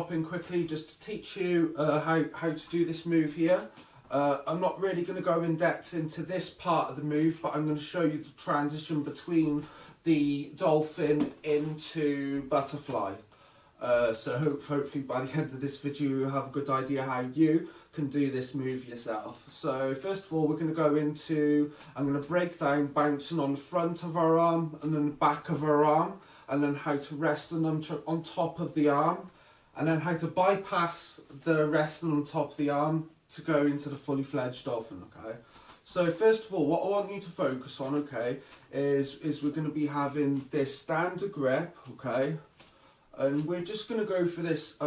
pop in quickly just to teach you how to do this move here. I'm not really going to go in depth into this part of the move, but I'm going to show you the transition between the dolphin into butterfly. So hopefully by the end of this video you have a good idea how you can do this move yourself. So first of all we're going to go into, I'm going to break down bouncing on the front of our arm and then the back of our arm, and then how to rest the nunchuck on top of the arm, and then how to bypass the resting on top of the arm to go into the fully fledged dolphin, okay? So first of all, what I want you to focus on, okay, is we're going to be having this standard grip, okay? And we're just going to go for this,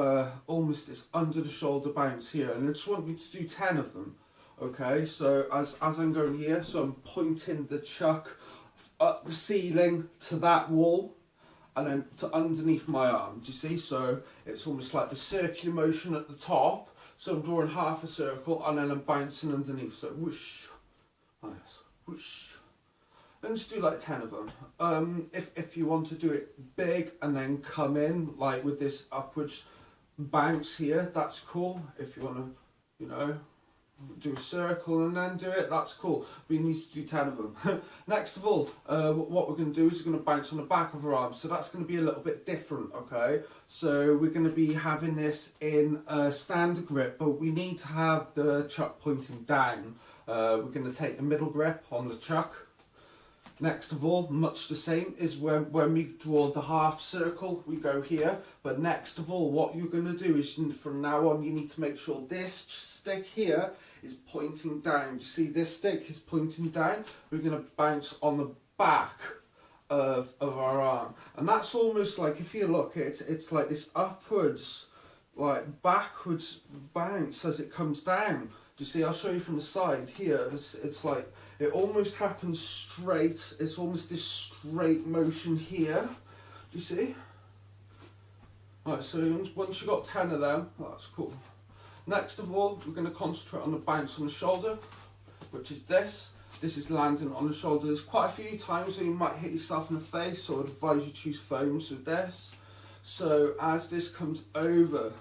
almost this under the shoulder bounce here, and I just want you to do 10 of them, okay? So as I'm going here, so I'm pointing the chuck up the ceiling to that wall, and then to underneath my arm, do you see? So it's almost like the circular motion at the top. So I'm drawing half a circle and then I'm bouncing underneath. So whoosh, nice, whoosh. And just do like 10 of them. If you want to do it big and then come in like with this upwards bounce here, that's cool. If you want to, you know, do a circle and then do it, that's cool. But you need to do 10 of them. Next of all, what we're going to do is we're going to bounce on the back of our arm. So that's going to be a little bit different, okay? So we're going to be having this in a standard grip, but we need to have the chuck pointing down. We're going to take the middle grip on the chuck. Next of all, much the same, is when we draw the half circle, we go here. But next of all, what you're going to do is from now on, you need to make sure this stick here is pointing down. You see this stick is pointing down. We're going to bounce on the back of our arm. And that's almost like, if you look, it's like this upwards, like backwards bounce as it comes down. You see, I'll show you from the side here. It's like, it almost happens straight. It's almost this straight motion here. Do you see? Right, so once you've got 10 of them, that's cool. Next of all, we're going to concentrate on the bounce on the shoulder, which is this. This is landing on the shoulder. There's quite a few times where you might hit yourself in the face, so I'd advise you choose foams with this. So as this comes over,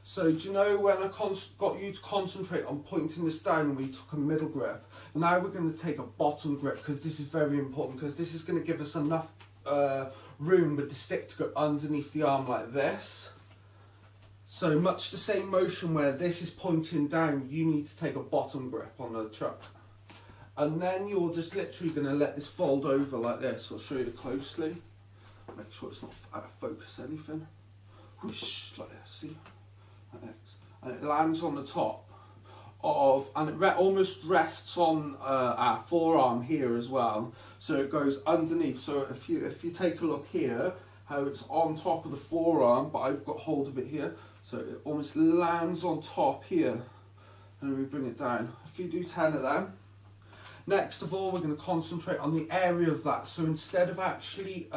so do you know when I got you to concentrate on pointing this down and we took a middle grip? Now we're going to take a bottom grip, because this is very important, because this is going to give us enough room with the stick to go underneath the arm like this. So much the same motion where this is pointing down, you need to take a bottom grip on the chuck. And then you're just literally going to let this fold over like this. I'll show you closely. Make sure it's not out of focus or anything. Whoosh, like this, see? Like this. And it lands on the top of, and it almost rests on our forearm here as well. So it goes underneath. So if you take a look here, how it's on top of the forearm, but I've got hold of it here. So it almost lands on top here, and we bring it down. If you do 10 of them. Next of all, we're going to concentrate on the area of that. So instead of actually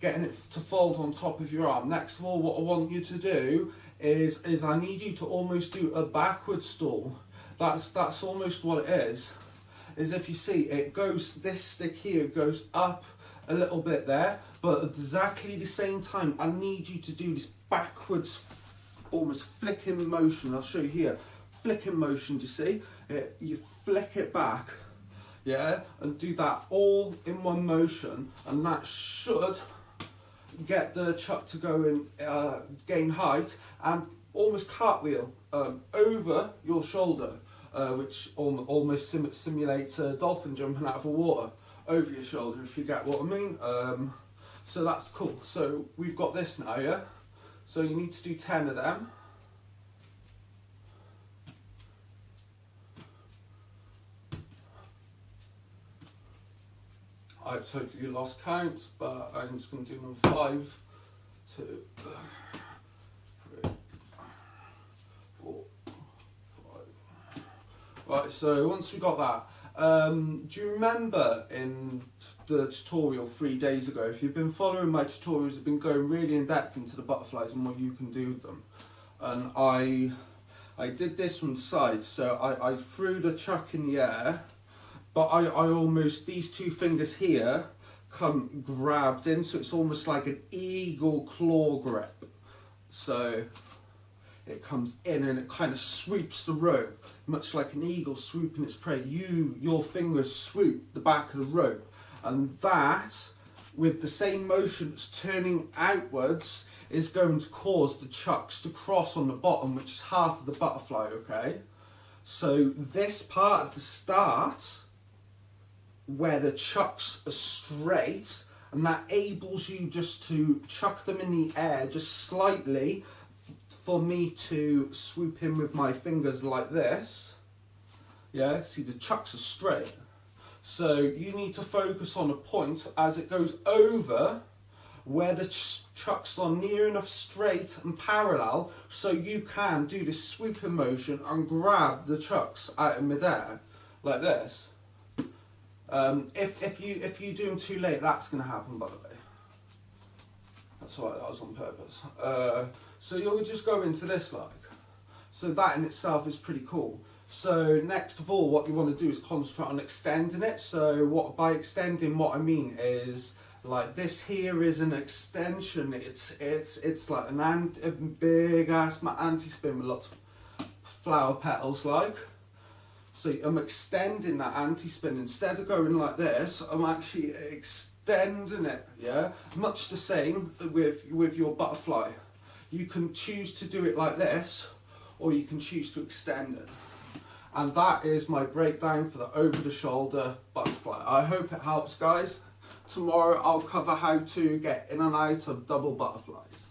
getting it to fold on top of your arm, next of all, what I want you to do is I need you to almost do a backward stall. That's almost what it is if you see, it goes, this stick here goes up a little bit there, but at exactly the same time, I need you to do this backwards, almost flicking motion. I'll show you here. Flicking motion, do you see? You flick it back, yeah, and do that all in one motion, and that should get the chuck to go and gain height and almost cartwheel over your shoulder, which almost simulates a dolphin jumping out of the water over your shoulder, if you get what I mean. So that's cool. So we've got this now, yeah? So you need to do 10 of them. I've totally lost count, but I'm just going to do them 5, 2, 3, 4, 5. Right, so once we got that, do you remember in the tutorial 3 days ago, if you've been following my tutorials, I've been going really in depth into the butterflies and what you can do with them. And I did this from the side, so I threw the chuck in the air, but I almost, these two fingers here come grabbed in, so it's almost like an eagle claw grip. So it comes in and it kind of swoops the rope, much like an eagle swooping its prey. Your fingers swoop the back of the rope, and that, with the same motion that's turning outwards, is going to cause the chucks to cross on the bottom, which is half of the butterfly, okay? So this part at the start, where the chucks are straight, and that enables you just to chuck them in the air just slightly, for me to swoop in with my fingers like this. Yeah, see, the chucks are straight. So you need to focus on a point as it goes over where the chucks are near enough straight and parallel, so you can do this swooping motion and grab the chucks out of midair like this. If you do them too late, that's going to happen, by the way. That's alright, that was on purpose. So you'll just go into this like. So that in itself is pretty cool. So next of all, what you want to do is concentrate on extending it. So by extending, what I mean is, like, this here is an extension. It's like a big ass anti-spin with lots of flower petals, like. So I'm extending that anti-spin. Instead of going like this, I'm actually extending it, yeah? Much the same with your butterfly. You can choose to do it like this, or you can choose to extend it. And that is my breakdown for the over-the-shoulder butterfly. I hope it helps, guys. Tomorrow I'll cover how to get in and out of double butterflies.